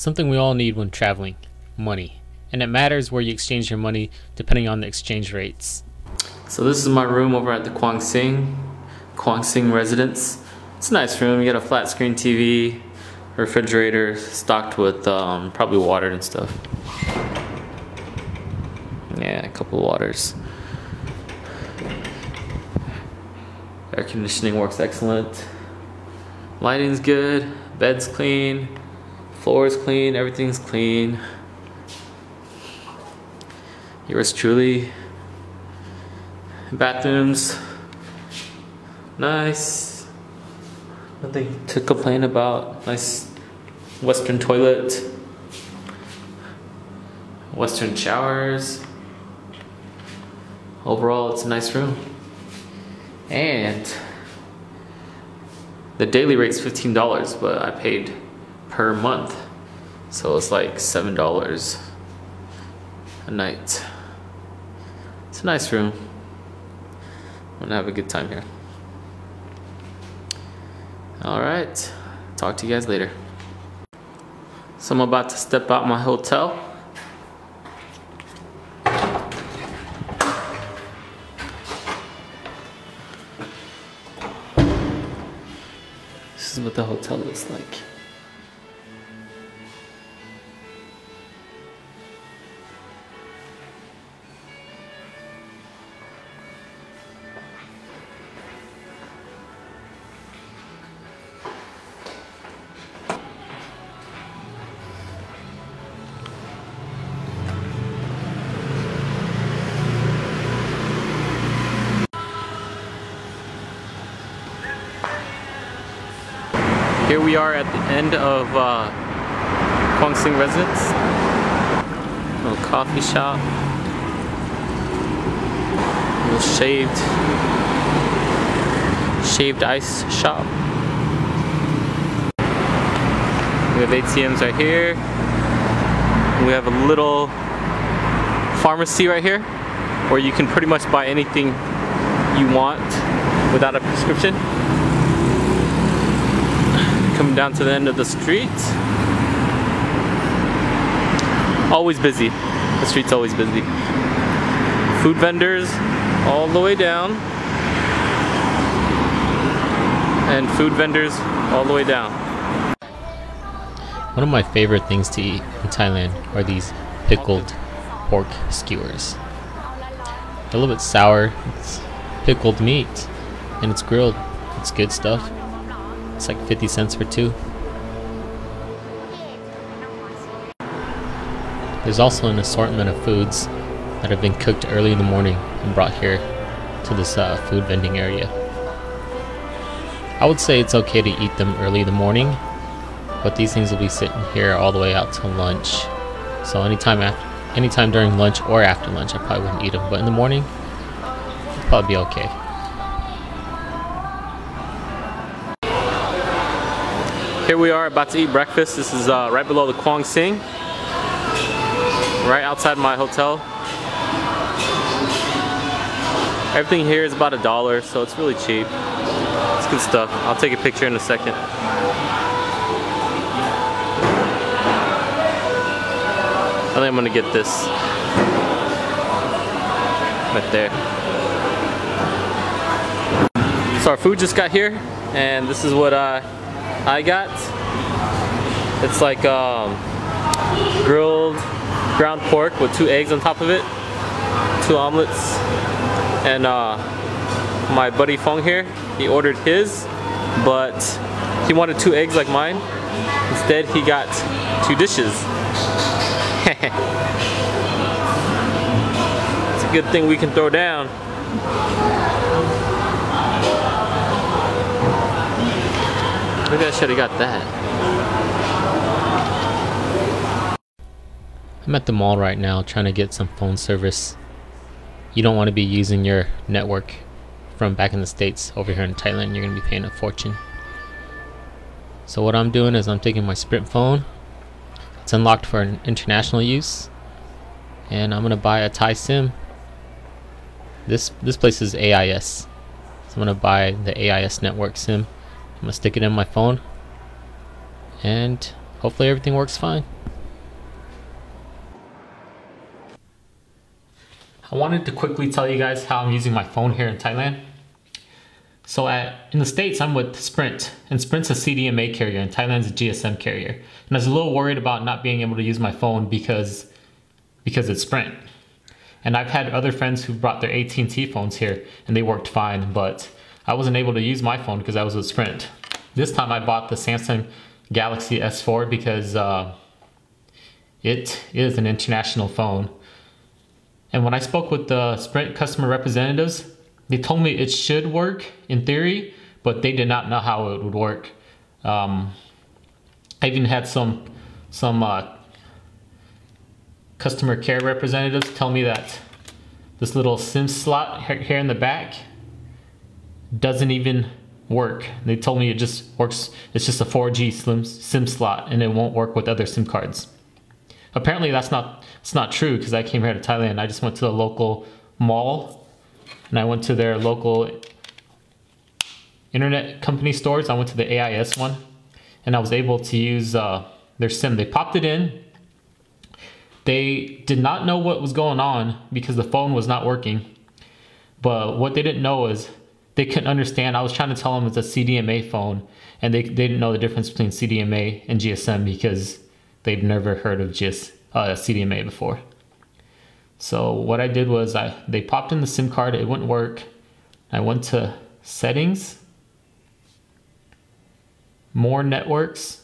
Something we all need when traveling: money. And it matters where you exchange your money depending on the exchange rates. So this is my room over at the Quang Sing residence. It's a nice room. You got a flat screen TV, refrigerator stocked with probably water and stuff. Yeah, a couple of waters. Air conditioning works excellent. Lighting's good. Bed's clean. Floor's clean. Everything's clean. Yours truly. Bathrooms. Nice. Nothing to complain about. Nice Western toilet. Western showers. Overall, it's a nice room. And the daily rate's $15, but I paid per month. So it's like $7 a night. It's a nice room. I'm gonna have a good time here. Alright, talk to you guys later. So I'm about to step out my hotel. This is what the hotel looks like. Here we are at the end of Quang Sing residence. Little coffee shop. Little shaved ice shop. We have ATMs right here. We have a little pharmacy right here where you can pretty much buy anything you want without a prescription. Coming down to the end of the street. Always busy. The street's always busy. Food vendors all the way down. And food vendors all the way down. One of my favorite things to eat in Thailand are these pickled pork skewers. They're a little bit sour. It's pickled meat and it's grilled. It's good stuff. It's like 50 cents for two. There's also an assortment of foods that have been cooked early in the morning and brought here to this food vending area. I would say it's okay to eat them early in the morning, but these things will be sitting here all the way out till lunch. So anytime during lunch or after lunch, I probably wouldn't eat them, but in the morning, it'd probably be okay. Here we are about to eat breakfast. This is right below the Quang Sing, right outside my hotel. Everything here is about $1, so it's really cheap. It's good stuff. I'll take a picture in a second. I think I'm gonna get this right there. So our food just got here, and this is what I got. It's like grilled ground pork with 2 eggs on top of it, 2 omelets, and my buddy Fong here, he ordered his, but he wanted 2 eggs like mine. Instead, he got 2 dishes. It's a good thing we can throw down. Maybe I should have got that. I'm at the mall right now trying to get some phone service. You don't want to be using your network from back in the States over here in Thailand. You're going to be paying a fortune. So what I'm doing is I'm taking my Sprint phone. It's unlocked for an international use. And I'm going to buy a Thai SIM. This place is AIS. So I'm going to buy the AIS network SIM. I'm gonna stick it in my phone and hopefully everything works fine. I wanted to quickly tell you guys how I'm using my phone here in Thailand. So in the States, I'm with Sprint, and Sprint's a CDMA carrier and Thailand's a GSM carrier. And I was a little worried about not being able to use my phone because it's Sprint. And I've had other friends who brought their AT&T phones here and they worked fine, but I wasn't able to use my phone because I was with Sprint. This time I bought the Samsung Galaxy S4 because it is an international phone. And when I spoke with the Sprint customer representatives, they told me it should work in theory, but they did not know how it would work. I even had some customer care representatives tell me that this little SIM slot here in the back doesn't even work. They told me it just works, it's just a 4G SIM slot and it won't work with other SIM cards. Apparently it's not true, because I came here to Thailand. I just went to the local mall and I went to their local internet company stores. I went to the AIS one and I was able to use their SIM. They popped it in. They did not know what was going on because the phone was not working. But what they didn't know is they couldn't understand. I was trying to tell them it's a CDMA phone, and they didn't know the difference between CDMA and GSM because they'd never heard of CDMA before. So what I did was they popped in the SIM card, it wouldn't work. I went to settings, more networks,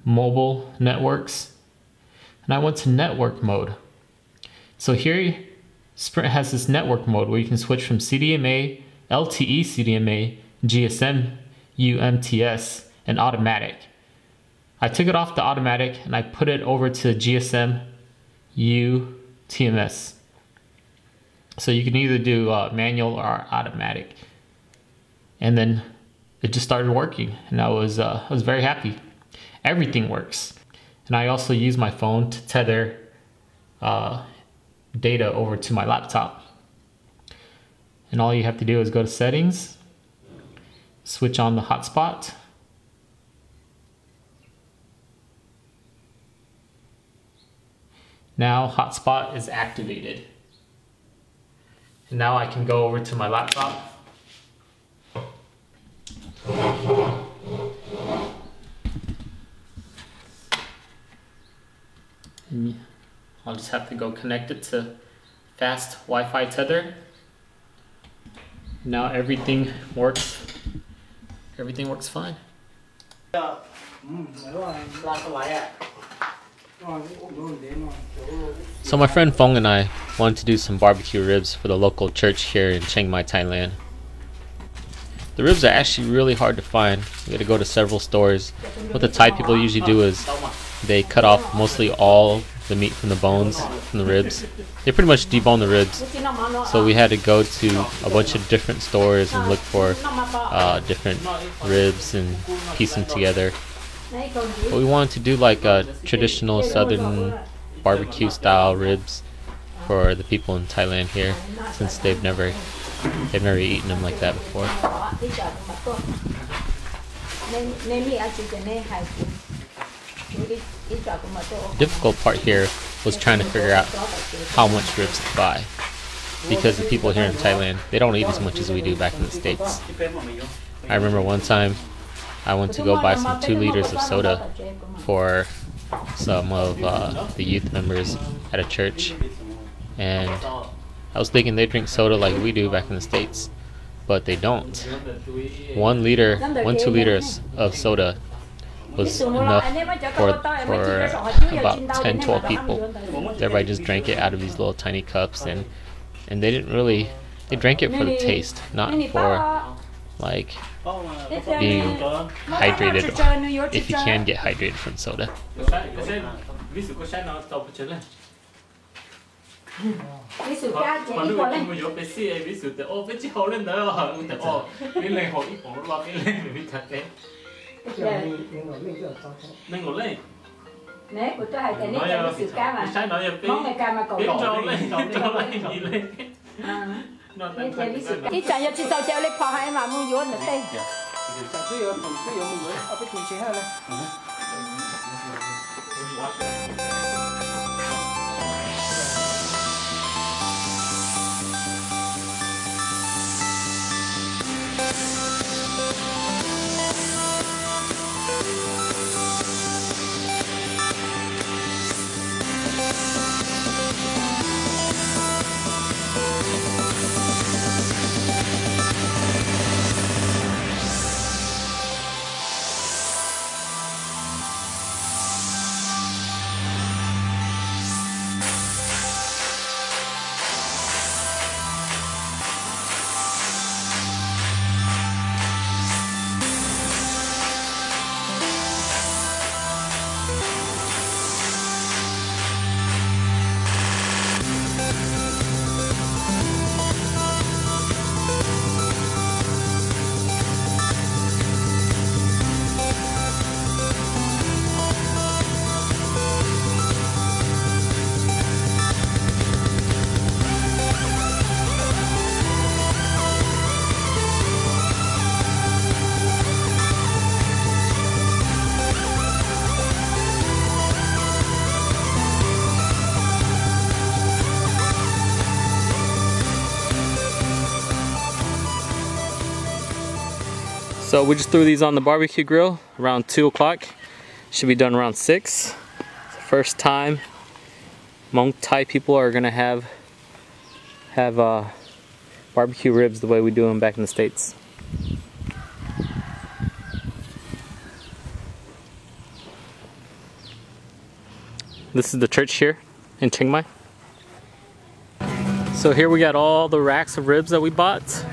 mobile networks, and I went to network mode. So here Sprint has this network mode where you can switch from CDMA, LTE CDMA, GSM, UMTS, and automatic. I took it off the automatic and I put it over to GSM, UTMS. So you can either do manual or automatic. And then it just started working, and I was very happy. Everything works. And I also use my phone to tether data over to my laptop. And all you have to do is go to settings, switch on the hotspot, now hotspot is activated. And now I can go over to my laptop. I'll just have to go connect it to fast Wi-Fi tether. Now everything works. Everything works fine. So my friend Fong and I wanted to do some barbecue ribs for the local church here in Chiang Mai, Thailand. The ribs are actually really hard to find. We had to go to several stores. What the Thai people usually do is they cut off mostly all the meat from the bones, from the ribs. They pretty much debone the ribs. So we had to go to a bunch of different stores and look for different ribs and piece them together. But we wanted to do like a traditional southern barbecue style ribs for the people in Thailand here, since they've never eaten them like that before. The difficult part here was trying to figure out how much ribs to buy, because the people here in Thailand, they don't eat as much as we do back in the States. I remember one time I went to go buy some 2 liters of soda for some of the youth members at a church, and I was thinking they drink soda like we do back in the States, but they don't. 2 liters of soda was enough for about 10-12 people. Everybody just drank it out of these little tiny cups, and they didn't really, they drank it for the taste, not for like being hydrated, if you can get hydrated from soda. So we just threw these on the barbecue grill around 2 o'clock. Should be done around 6. First time Hmong Thai people are gonna have barbecue ribs the way we do them back in the States. This is the church here in Chiang Mai. So here we got all the racks of ribs that we bought.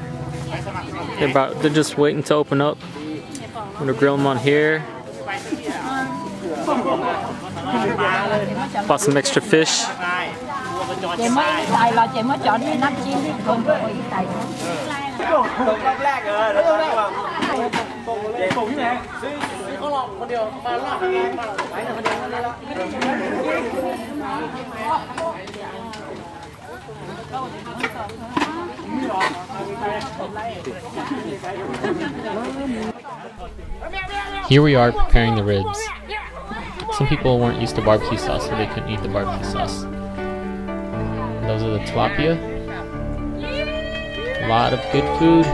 They're just waiting to open up. I'm gonna grill them on here. Bought some extra fish. Here we are preparing the ribs. Some people weren't used to barbecue sauce, so they couldn't eat the barbecue sauce. Those are the tilapia. A lot of good food.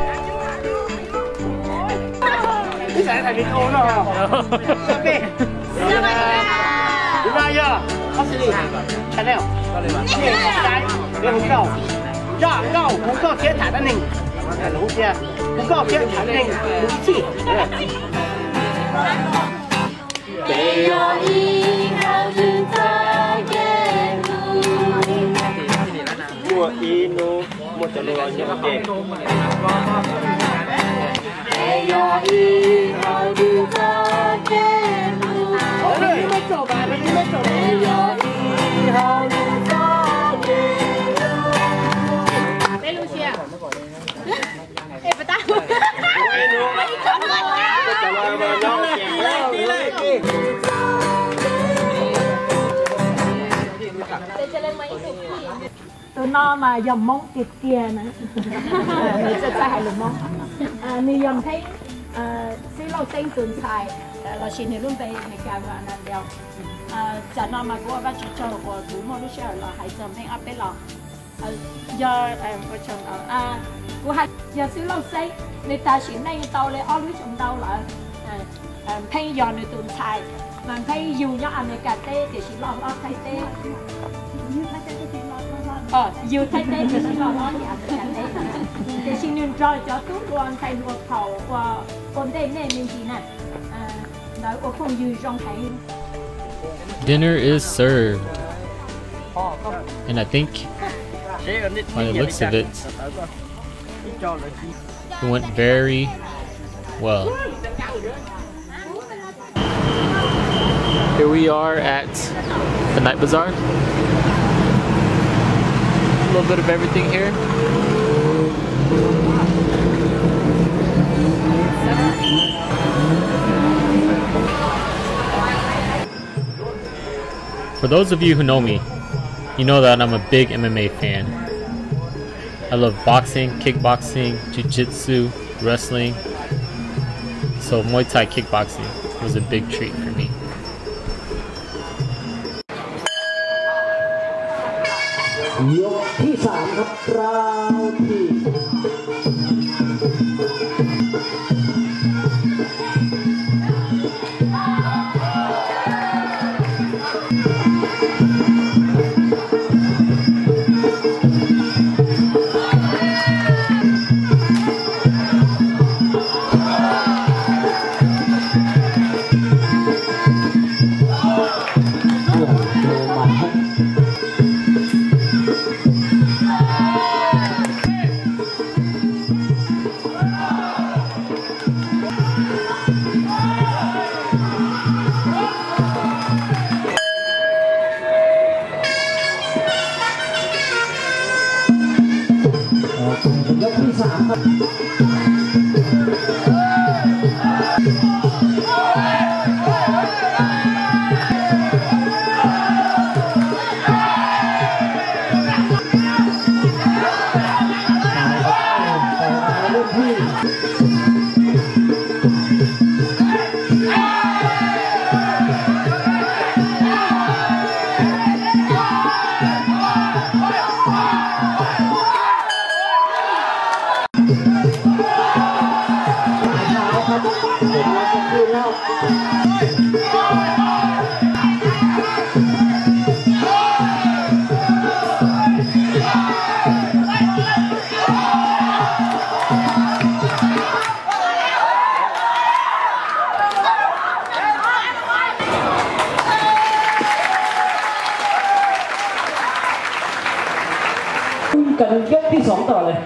Tụi nó mà dòng móng kịp kia nè. Người sẽ hay lùm móng. Người dòng thấy xí lâu tên tuần xài là xin hiểu luôn về người cả và nè đeo. Chả nó mà của bác cho của thủ mô lúc là hãy dòng thấy áp bế lọ. Do có chồng của hai giờ xí lâu xây người ta xin này tàu lấy áo lưới trong tàu là thay giò người tuần xài. Mà thấy dù nhớ ăn người cả tê thì xin lọ áo thay tê. Dù thay tê thì xin lọ áo thì ăn người cả tê. Thì xin nên cho tốt luôn thay luộc thầu và con tê này mình chỉ nè. Nói của không dù trong thấy. Dinner is served. And I think by the looks of it, it went very well. Here we are at the night bazaar. A little bit of everything here. For those of you who know me, you know that I'm a big MMA fan. I love boxing, kickboxing, jiu-jitsu, wrestling. So Muay Thai kickboxing was a big treat for me. ยกที่3ครับราวที่กันยกที่2ต่อเลย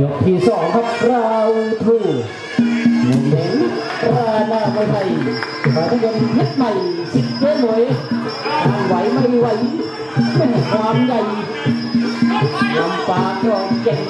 ยกที่2ครับราวทูหนึ่งเหม็นราหน้าไม่ไทยปาทยนเพชรใหม่สิบเจ๊หน่วยไหวไม่ไหวแม่ความใหญ่ลำปางก็เก่ง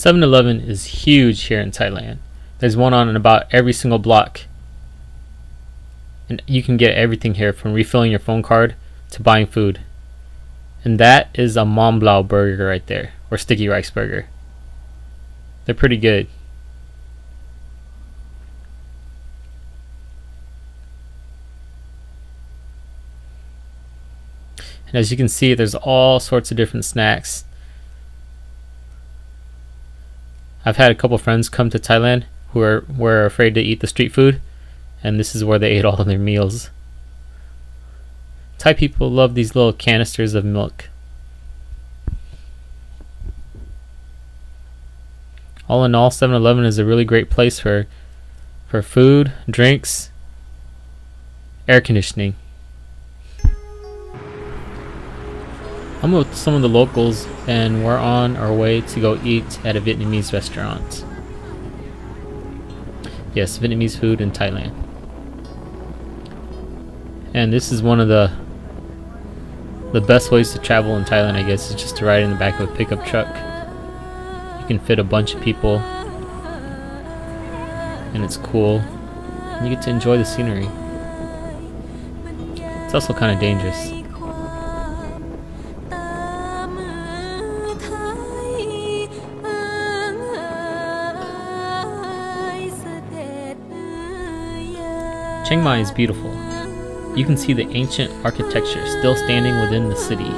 7-Eleven is huge here in Thailand. There's one on about every single block. And you can get everything here from refilling your phone card to buying food. And that is a Mom Blau burger right there, or sticky rice burger. They're pretty good. And as you can see, there's all sorts of different snacks. I've had a couple friends come to Thailand who were afraid to eat the street food, and this is where they ate all of their meals. Thai people love these little canisters of milk. All in all, 7-Eleven is a really great place for food, drinks, air conditioning. I'm with some of the locals and we're on our way to go eat at a Vietnamese restaurant. Yes, Vietnamese food in Thailand. And this is one of the best ways to travel in Thailand, I guess, is just to ride in the back of a pickup truck. You can fit a bunch of people and it's cool. And you get to enjoy the scenery. It's also kind of dangerous. Chiang Mai is beautiful. You can see the ancient architecture still standing within the city.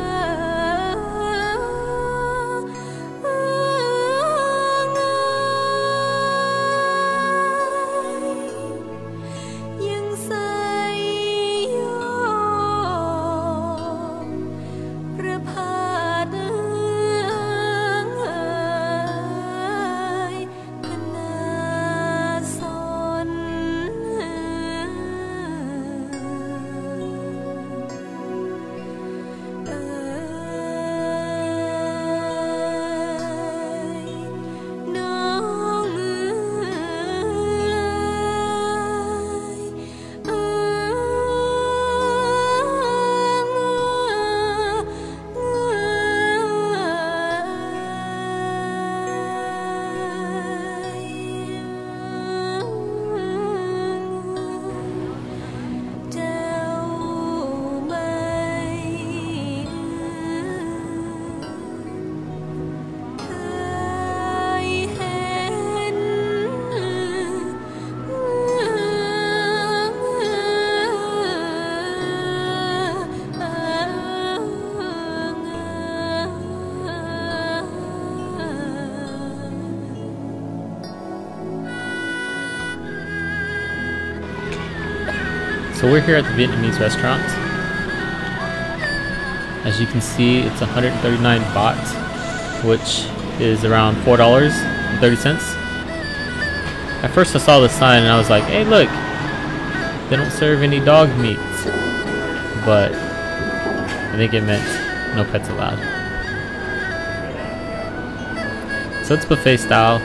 So we're here at the Vietnamese restaurant. As you can see, it's 139 baht, which is around $4.30. At first I saw the sign and I was like, hey look, they don't serve any dog meat. But I think it meant no pets allowed. So it's buffet style.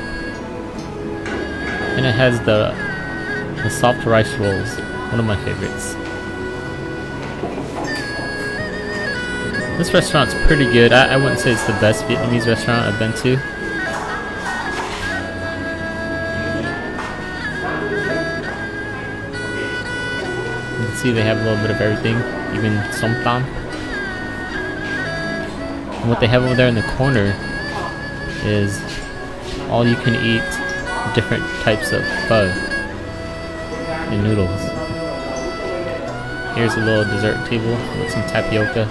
And it has the soft rice rolls, one of my favorites. This restaurant's pretty good. I wouldn't say it's the best Vietnamese restaurant I've been to. You can see they have a little bit of everything, even som tam. And what they have over there in the corner is all you can eat different types of pho and noodles. Here's a little dessert table with some tapioca.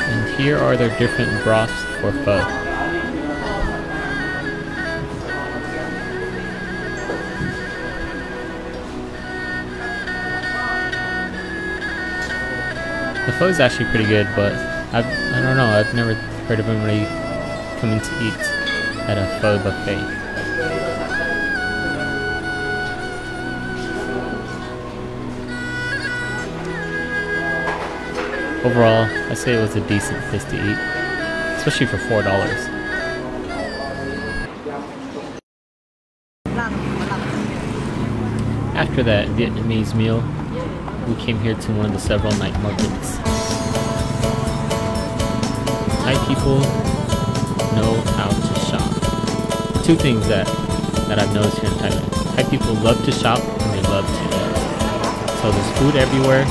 And here are their different broths for pho. The pho is actually pretty good, but I don't know, I've never heard of anybody coming to eat at a pho buffet. Overall, I say it was a decent place to eat, especially for $4. After that Vietnamese meal, we came here to one of the several night markets. Thai people know how to shop. Two things that I've noticed here in Thailand. Thai people love to shop and they love to eat. So there's food everywhere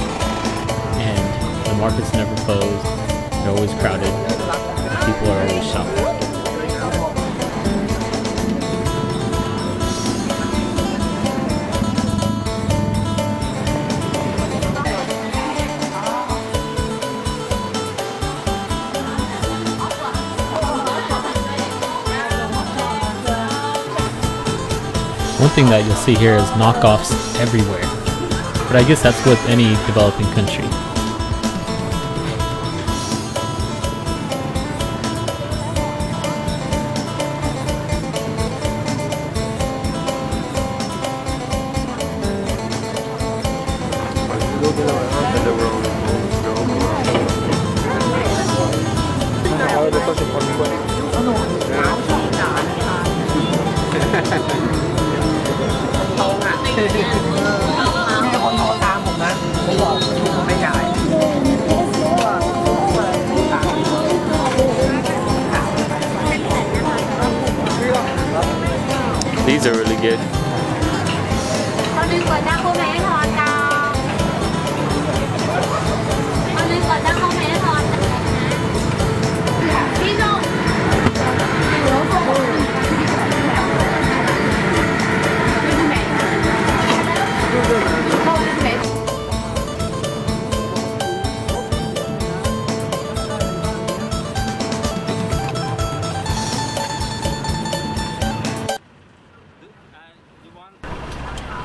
and the market's never closed. They're always crowded and people are always shopping. One thing that you'll see here is knockoffs everywhere, but I guess that's with any developing country. These are really good.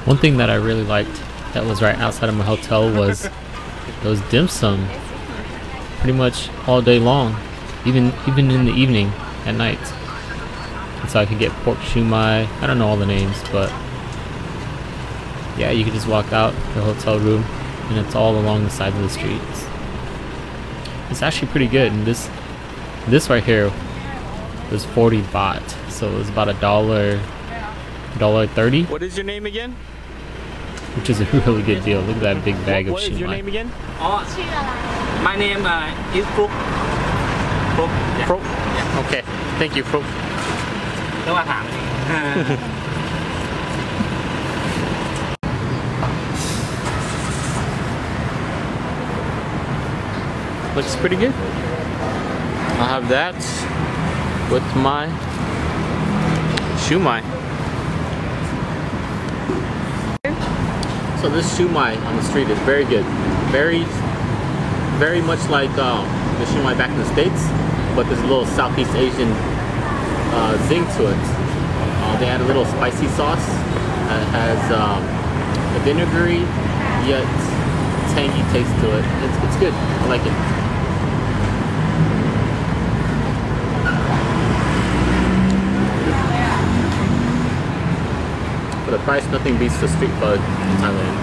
One thing that I really liked that was right outside of my hotel was those dim sum pretty much all day long, even in the evening at night. And so I could get pork shumai. I don't know all the names, but yeah, you could just walk out the hotel room and it's all along the side of the streets. It's actually pretty good, and this right here was 40 baht, so it was about $1.30. What is your name again? Which is a really good deal. Look at that big bag of What is your name shumai. again? My name is Pruk. Pruk. Pro. Okay, thank you, Pro. Looks pretty good. I'll have that with my shumai. So this shumai on the street is very good. Very much like the shumai back in the States, but there's a little Southeast Asian zing to it. They add a little spicy sauce that has a vinegary yet tangy taste to it. It's good. I like it. For the price, nothing beats the street food in Thailand.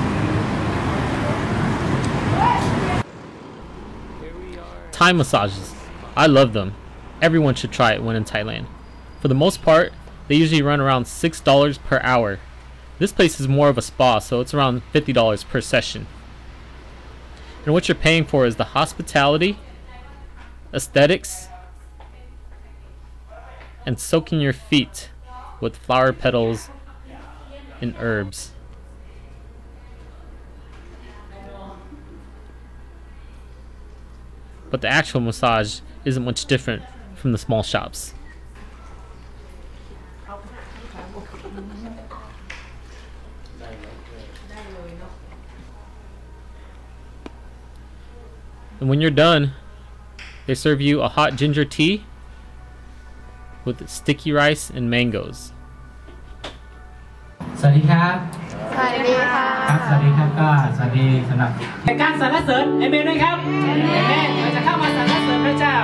Thai massages. I love them. Everyone should try it when in Thailand. For the most part, they usually run around $6 per hour. This place is more of a spa, so it's around $50 per session. And what you're paying for is the hospitality, aesthetics, and soaking your feet with flower petals and herbs. But the actual massage isn't much different from the small shops. And when you're done, they serve you a hot ginger tea with sticky rice and mangoes. สวัสดีครับ สวัสดีค่ะ ครับ สวัสดีครับ ก็สวัสดีสำหรับรายการสรรเสริญเอเมนด้วยครับเอเมนเราจะเข้ามาสรรเสริญพระเจ้า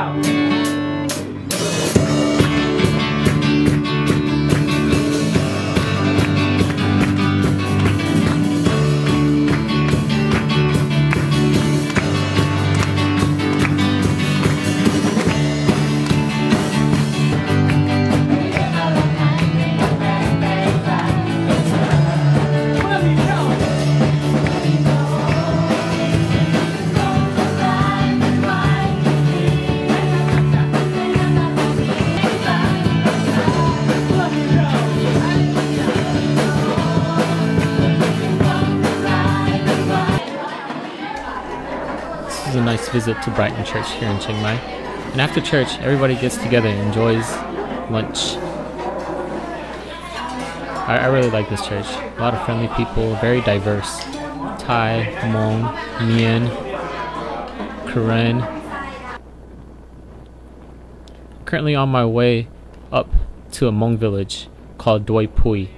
This is a nice visit to Brighton Church here in Chiang Mai. And after church, everybody gets together and enjoys lunch. I really like this church. A lot of friendly people, very diverse. Thai, Hmong, Mien, Karen. Currently on my way up to a Hmong village called Doi Pui.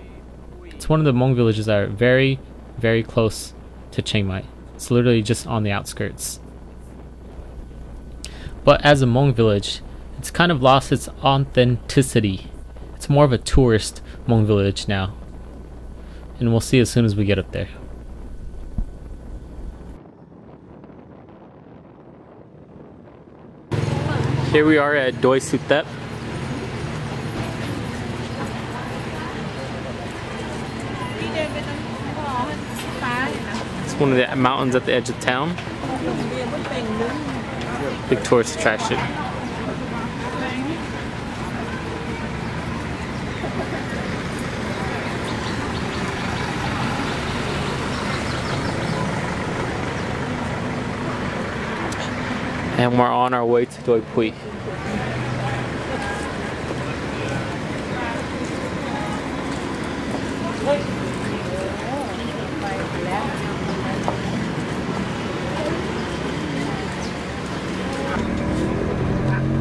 It's one of the Hmong villages that are very, very close to Chiang Mai. It's literally just on the outskirts. But as a Hmong village, it's kind of lost its authenticity. It's more of a tourist Hmong village now. And we'll see as soon as we get up there. Here we are at Doi Suthep. It's one of the mountains at the edge of town. Big tourist attraction. And we're on our way to Doi Pui.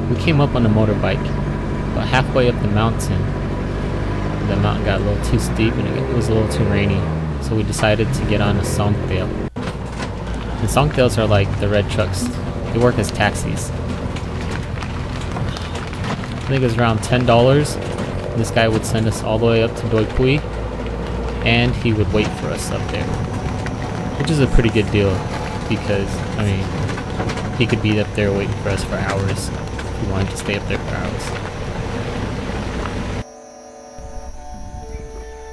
We came up on a motorbike, but halfway up the mountain got a little too steep and it was a little too rainy, so we decided to get on a songtail. And songtails are like the red trucks. They work as taxis. I think it was around $10. This guy would send us all the way up to Doi Pui, and he would wait for us up there, which is a pretty good deal because, I mean, he could be up there waiting for us for hours. We wanted to stay up there for hours.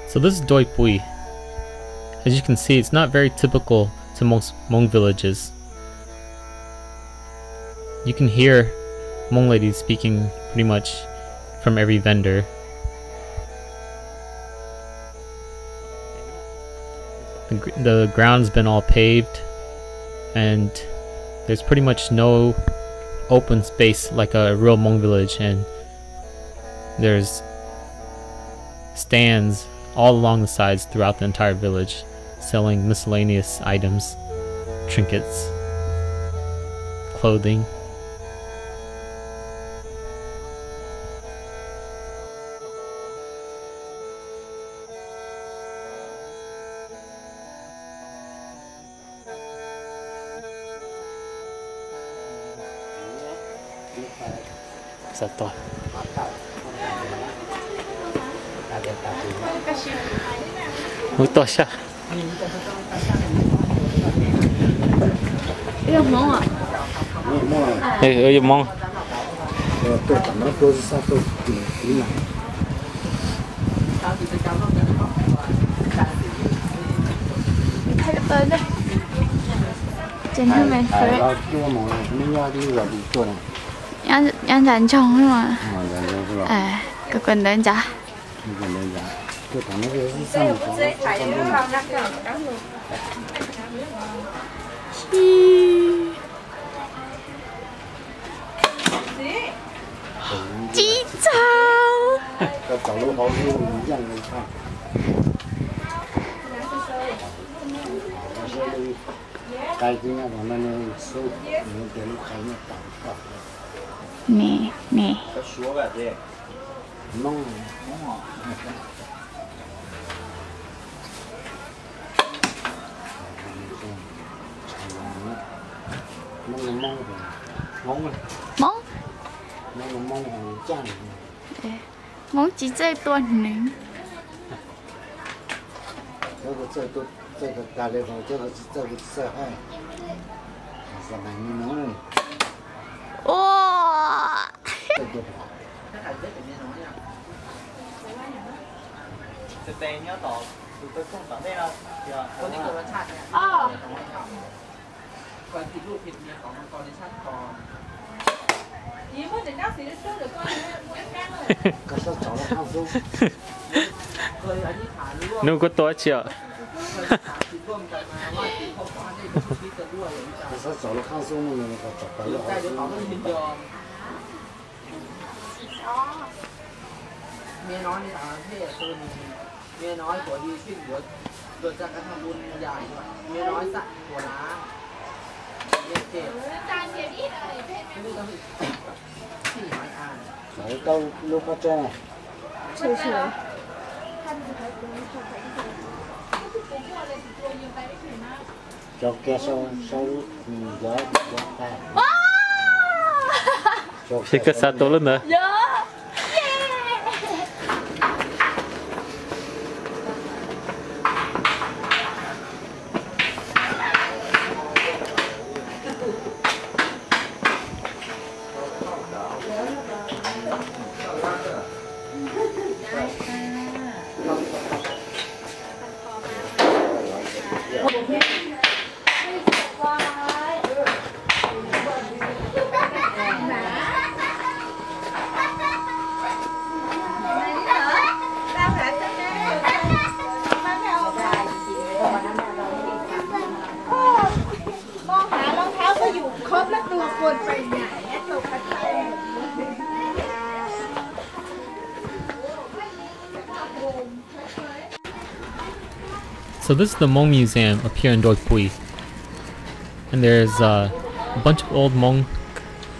So this is Doi Pui. As you can see, it's not very typical to most Hmong villages. You can hear Hmong ladies speaking pretty much from every vendor. The ground's been all paved, and there's pretty much no open space like a real Hmong village, and there's stands all along the sides throughout the entire village selling miscellaneous items, trinkets, clothing. Satu. Muito chá. Yêu mong à? Yêu mong. Tôi cảm thấy tôi sao tôi tí này. Thay cái tên đây. Trên thân mình phải. Ăn rán trồng thôi mà. Cái quần đơn giá. Tôi cảm thấy cái Chí cháu. cháu lúc đó như dân người ta. Cái thứ này nó sâu, những cái lúc khai nó tạm. Nè, nè. Mong Mong chỉ chơi tuần nữa.这个大里头，这个还，是蛮牛的。哇！这个好。จะเตะเนี้ยต่อตัวช่วงต่อได้แล้วคนที่เกิดวันชาติเนี่ย อ๋อ ก่อนติดรูปผิดเมียของมังกรในชาติก่อน 可是找了看书。 เคยอธิษฐานร่วม Nu có to chưa? ร่วมกันมาว่าที่เขาขอให้ได้ชีวิตกันด้วยอย่างนี้ 可是找了看书那个找不 อยู่ 了 ใกล้เดี๋ยวเขาไม่ยินยอมเมียน้อยในต่างประเทศคือเมียน้อยผัวดีช่วยเหลือโดยจากการทำบุญใหญ่เมียน้อยสักหัวล้านเมียเจ็บไม่ต้องที่หายอ่าน 找到6个钟。是是。cho kia sau gió tay. Sikat satu luôn nữa. So this is the Hmong Museum up here in Doi Pui, and there's a bunch of old Hmong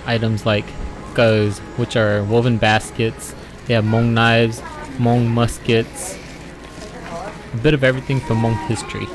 items like gauze, which are woven baskets. They have Hmong knives, Hmong muskets, a bit of everything from Hmong history.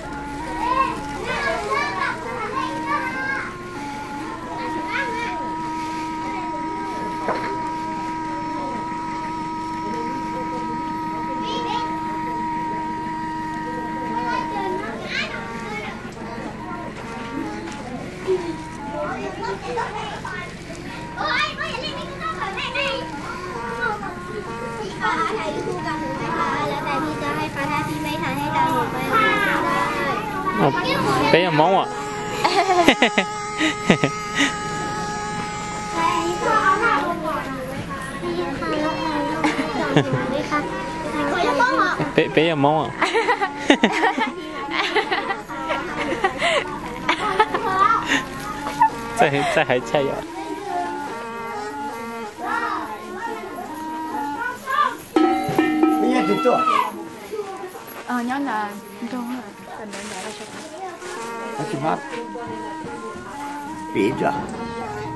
Bé món ạ. Bé món ạ. Chắc hãy chay ạ. Nhóm là đúng rồi. Cần đến đó là cho Hachimat. Biết chưa?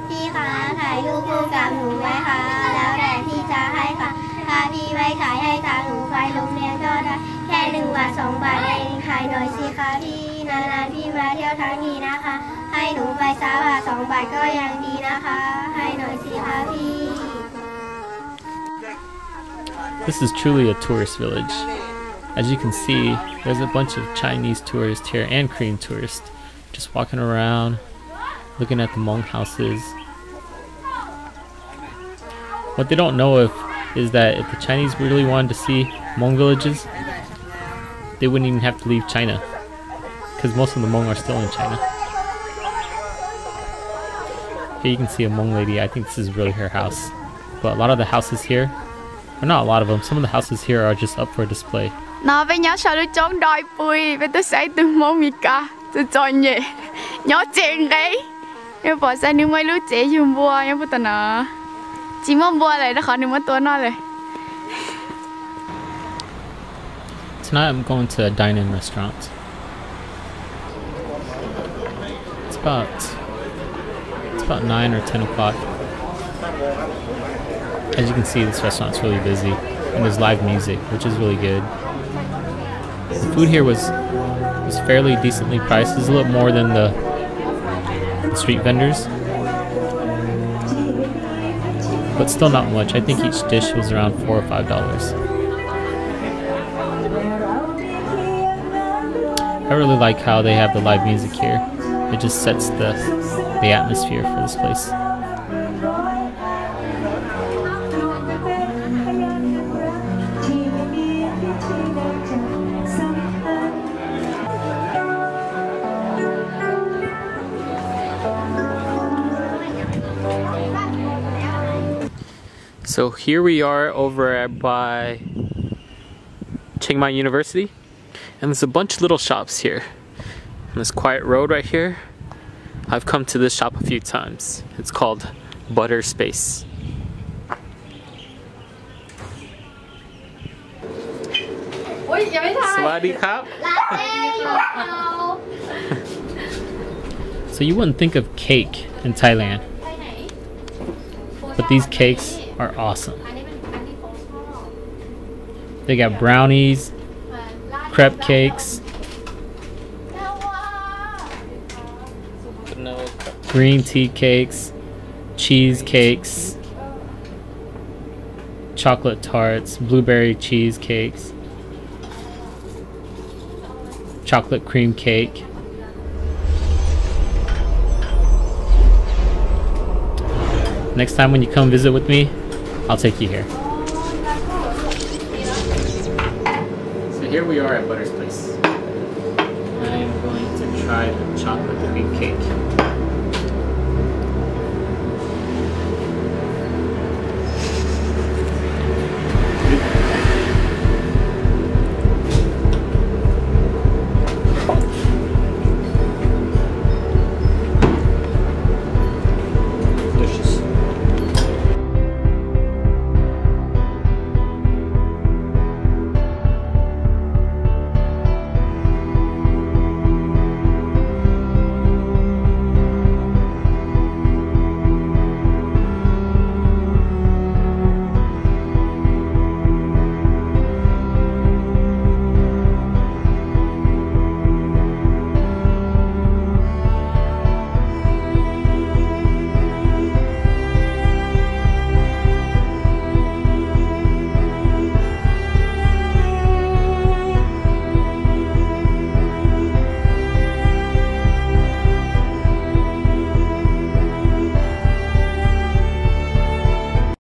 พี่คะถ่ายรูปคู่กับหนูไหมคะแล้วแต่ที่จะให้ค่ะถ้าพี่ไม่ถ่ายให้ทางหนูไปโรงเรียนก็ได้แค่1 บาท 2 บาทเองถ่ายหน่อยสิคะพี่นานๆพี่มาเที่ยวทั้งนี้นะคะให้หนูไป3 บาท 2 บาทก็ยังดีนะคะให้หน่อยสิคะ พี่ This is truly a tourist village. As you can see, there's a bunch of Chinese tourists here and Korean tourists just walking around, looking at the Hmong houses. What they don't know is that if the Chinese really wanted to see Hmong villages, they wouldn't even have to leave China, because most of the Hmong are still in China. Here you can see a Hmong lady. I think this is really her house. But a lot of the houses here, or not a lot of them, some of the houses here are just up for display. Nó với nhớ sao tôi chống đòi bùi với tôi say từ mong mi cả tôi cho nhẹ nhớ chuyện đấy nhưng bỏ ra nếu mấy lúc trẻ dùng bùa nhớ bùa nó chỉ mong bùa lại nó khỏi nếu mấtตัวnó rồi. Tonight I'm going to a dine-in restaurant. It's about 9 or 10 o'clock. As you can see, this restaurant's really busy, and there's live music, which is really good. The food here was fairly decently priced. It's a little more than the street vendors, but still not much. I think each dish was around $4 or $5. I really like how they have the live music here. It just sets the atmosphere for this place. So here we are over by Chiang Mai University, and there's a bunch of little shops here. On this quiet road right here, I've come to this shop a few times. It's called Butter Space. Sawadee Krap. So you wouldn't think of cake in Thailand, but these cakes are awesome. They got brownies, crepe cakes, green tea cakes, cheese cakes, chocolate tarts, blueberry cheese cakes, chocolate cream cake. Next time when you come visit with me, I'll take you here. So here we are at Butter's place. I am going to try the chocolate cream cake.